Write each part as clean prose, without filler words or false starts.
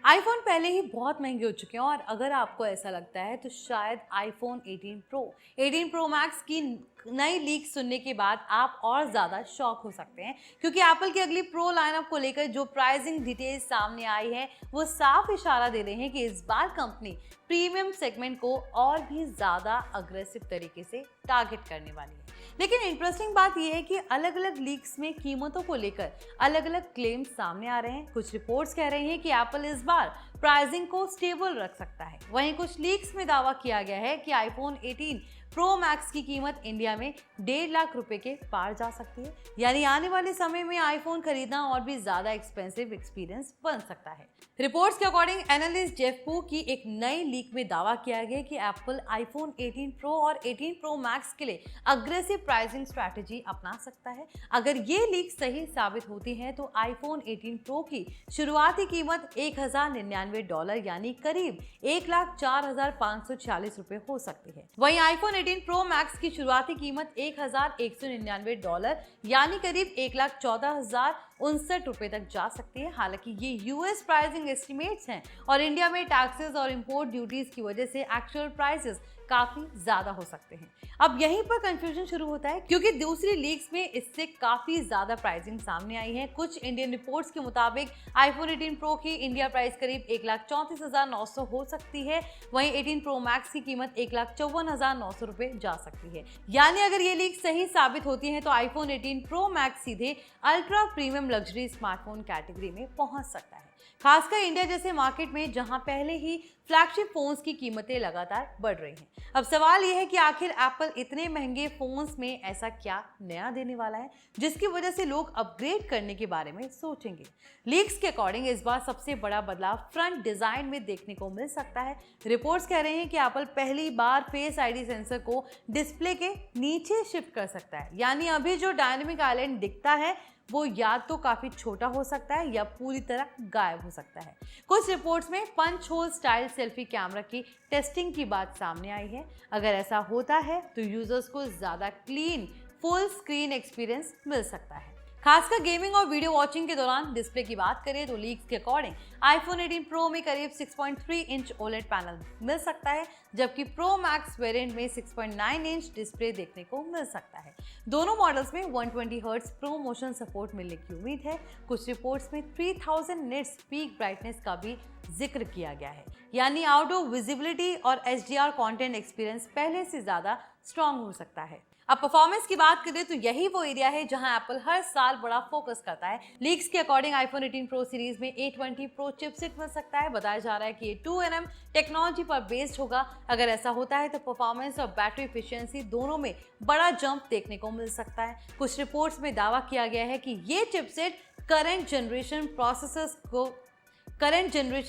IPhone पहले ही बहुत महंगे हो चुके हैं और अगर आपको ऐसा लगता है तो शायद आईफोन 18 प्रो मैक्स की नई लीक सुनने के बाद आप और ज़्यादा शॉक हो सकते हैं, क्योंकि एप्पल की अगली प्रो लाइनअप को लेकर जो प्राइसिंग डिटेल्स सामने आई है वो साफ इशारा दे रहे हैं कि इस बार कंपनी प्रीमियम सेगमेंट को और भी ज़्यादा अग्रेसिव तरीके से टारगेट करने वाली है। लेकिन इंटरेस्टिंग बात यह है कि अलग अलग लीक्स में कीमतों को लेकर अलग अलग क्लेम्स सामने आ रहे हैं। कुछ रिपोर्ट्स कह रही हैं कि एप्पल इस बार प्राइसिंग को स्टेबल रख सकता है, वहीं कुछ लीक्स में दावा किया गया है कि आईफोन 18 प्रो मैक्स की कीमत इंडिया में 1.5 लाख रुपए के पार जा सकती है। यानी आने वाले समय में आईफोन खरीदना और भी ज्यादा एक्सपेंसिव एक्सपीरियंस बन सकता है। रिपोर्ट्स के अकॉर्डिंग एनालिस्ट जेफ पू की एक नई लीक में दावा किया गया कि एप्पल आईफोन 18 प्रो और 18 प्रो मैक्स के लिए अग्रेसिव प्राइसिंग स्ट्रैटेजी अपना सकता है। अगर ये लीक सही साबित होती है तो आईफोन 18 प्रो की शुरुआती कीमत $1,099 यानी करीब 1,04,546 रुपए हो सकती है। वहीं आईफोन 18 प्रो मैक्स की शुरुआती कीमत $1,199 यानी करीब 1,14,059 रुपए तक जा सकती है। हालांकि ये यूएस प्राइसिंग एस्टिमेट्स हैं और इंडिया में टैक्सेस और इंपोर्ट ड्यूटीज की वजह से एक्चुअल प्राइसेस काफी ज्यादा हो सकते हैं। अब यहीं पर कंफ्यूजन शुरू होता है, क्योंकि दूसरी लीक्स में इससे काफी ज्यादा प्राइसिंग सामने आई है। कुछ इंडियन रिपोर्ट्स के मुताबिक आईफोन 18 प्रो की इंडिया प्राइस करीब 1,34,900 हो सकती है, वहीं 18 प्रो मैक्स की कीमत 1,54,900 रुपए जा सकती है। यानी अगर ये लीक सही साबित होती है तो आईफोन 18 प्रो मैक्स सीधे ultra premium luxury smartphone category में पहुंच सकता है, खासकर इंडिया जैसे मार्केट में जहां पहले ही फ्लैगशिप फोन्स की कीमतें लगातार बढ़ रही हैं। अब सवाल यह है कि आखिर एप्पल इतने महंगे फोन्स में ऐसा क्या नया देने वाला है जिसकी वजह से लोग अपग्रेड करने के बारे में सोचेंगे। लीक्स के अकॉर्डिंग इस बार सबसे बड़ा बदलाव फ्रंट डिजाइन में देखने को मिल सकता है। रिपोर्ट्स कह रहे हैं कि एप्पल पहली बार फेस आईडी सेंसर को डिस्प्ले के नीचे शिफ्ट कर सकता है, यानी अभी जो डायनेमिक आइलैंड दिखता है वो या तो काफी छोटा हो सकता है या पूरी तरह गायब हो सकता है। कुछ रिपोर्ट्स में punch hole style selfie camera की टेस्टिंग की बात सामने आई है। अगर ऐसा होता है तो यूजर्स को ज्यादा क्लीन फुल स्क्रीन एक्सपीरियंस मिल सकता है, खासकर गेमिंग और वीडियो वॉचिंग के दौरान। डिस्प्ले की बात करें तो लीक्स के अकॉर्डिंग आईफोन 18 प्रो में करीब 6.3 इंच ओलेड पैनल मिल सकता है, जबकि प्रो मैक्स वेरिएंट में 6.9 इंच डिस्प्ले देखने को मिल सकता है। दोनों मॉडल्स में 120 हर्ट्ज प्रो मोशन सपोर्ट मिलने की उम्मीद है। कुछ रिपोर्ट्स में 3000 निट्स पीक ब्राइटनेस का भी जिक्र किया गया है, यानी आउटडोर विजिबिलिटी और एचडीआर कंटेंट एक्सपीरियंस पहले से ज्यादा स्ट्रांग हो सकता है। अब परफॉर्मेंस की बात करें तो यही वो एरिया है जहां एप्पल हर साल बड़ा फोकस करता है। लीक्स के अकॉर्डिंग आईफोन 18 प्रो सीरीज में A20 प्रो चिपसेट मिल सकता है। बताया जा रहा है कि ये 2nm टेक्नोलॉजी पर बेस्ड होगा। अगर ऐसा होता है तो परफॉर्मेंस और बैटरी एफिशिएंसी दोनों में बड़ा जंप देखने को मिल सकता है। कुछ रिपोर्ट्स में दावा किया गया है कि ये चिपसेट करंट जनरेशन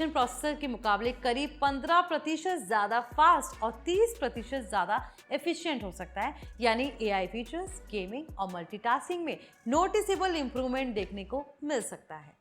प्रोसेसर के मुकाबले करीब 15% ज्यादा फास्ट और 30% ज्यादा एफिशिएंट हो सकता है, यानी एआई फीचर्स, गेमिंग और मल्टीटास्किंग में नोटिसेबल इंप्रूवमेंट देखने को मिल सकता है।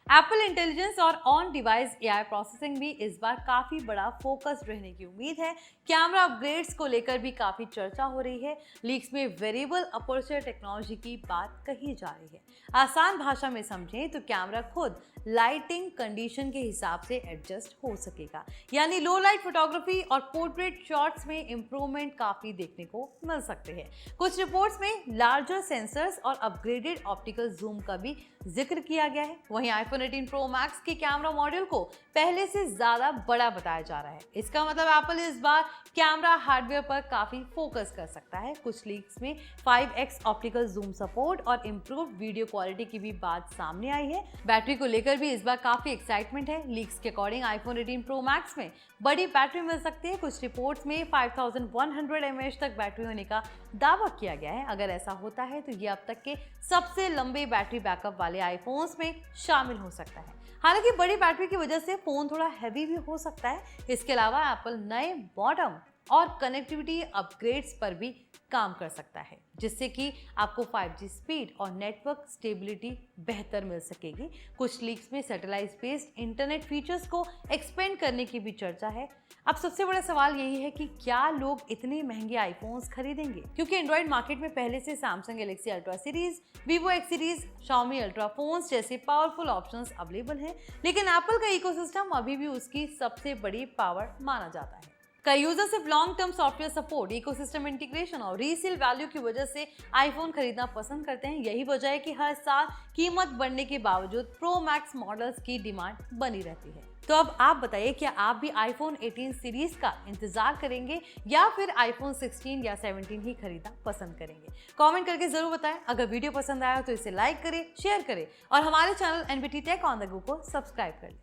एप्पल इंटेलिजेंस और ऑन डिवाइस एआई प्रोसेसिंग भी इस बार काफी बड़ा फोकस रहने की उम्मीद है। कैमरा अपग्रेड्स को लेकर भी काफी चर्चा हो रही है। लीक्स में वेरिएबल अपर्चर टेक्नोलॉजी की बात कही जा रही है। आसान भाषा में समझें तो कैमरा खुद लाइटिंग कंडीशन के हिसाब से एडजस्ट हो सकेगा, यानी लो लाइट फोटोग्राफी और पोर्ट्रेट शॉट्स में इंप्रूवमेंट काफी देखने को मिल सकते हैं। कुछ रिपोर्ट्स में लार्जर सेंसर्स और अपग्रेडेड ऑप्टिकल जूम का भी जिक्र किया गया है। वहीं आईफोन 18 प्रो मैक्स के कैमरा मॉड्यूल को पहले से ज्यादा बड़ा बताया जा रहा है। इसका मतलब एप्पल इस बार कैमरा हार्डवेयर पर काफी फोकस कर सकता है। कुछ लीक्स में 5x ऑप्टिकल जूम सपोर्ट और इम्प्रूव्ड वीडियो क्वालिटी की भी बात सामने आई है। बैटरी को लेकर भी इस बार काफी एक्साइटमेंट है। लीक्स के अकॉर्डिंग आईफोन 18 प्रो मैक्स में बड़ी बैटरी मिल सकती है। कुछ रिपोर्ट्स में 5100 mAh तक बैटरी होने का दावा किया गया है। अगर ऐसा होता है तो ये अब तक के सबसे लंबे बैटरी बैकअप वाले आईफोन्स में शामिल हो सकता है। हालांकि बड़ी बैटरी की वजह से फोन थोड़ा हैवी भी हो सकता है। इसके अलावा एप्पल नए बॉटम और कनेक्टिविटी अपग्रेड्स पर भी काम कर सकता है, जिससे कि आपको 5G स्पीड और नेटवर्क स्टेबिलिटी बेहतर मिल सकेगी। कुछ लीक्स में सैटेलाइट बेस्ड इंटरनेट फीचर्स को एक्सपेंड करने की भी चर्चा है। अब सबसे बड़ा सवाल यही है कि क्या लोग इतने महंगे आईफोन्स खरीदेंगे, क्योंकि एंड्रॉइड मार्केट में पहले से Samsung Galaxy ultra series, Vivo x series, Xiaomi ultra phones जैसे पावरफुल ऑप्शंस अवेलेबल हैं, लेकिन एप्पल का इकोसिस्टम अभी भी उसकी सबसे बड़ी पावर माना जाता है। कई यूजर्स सिर्फ long term software support, ecosystem integration और रीसेल वैल्यू की वजह से आईफोन खरीदना पसंद करते हैं। यही वजह है कि हर साल कीमत बढ़ने के बावजूद प्रो मैक्स मॉडल्स की डिमांड बनी रहती है। तो अब आप बताइए, क्या आप भी आईफोन 18 सीरीज का इंतजार करेंगे या फिर आईफोन 16 या 17 ही खरीदना पसंद करेंगे? कमेंट करके जरूर बताएं। अगर वीडियो पसंद आया तो इसे लाइक करें, शेयर करें और हमारे channel NBT Tech on the Go को सब्सक्राइब करें।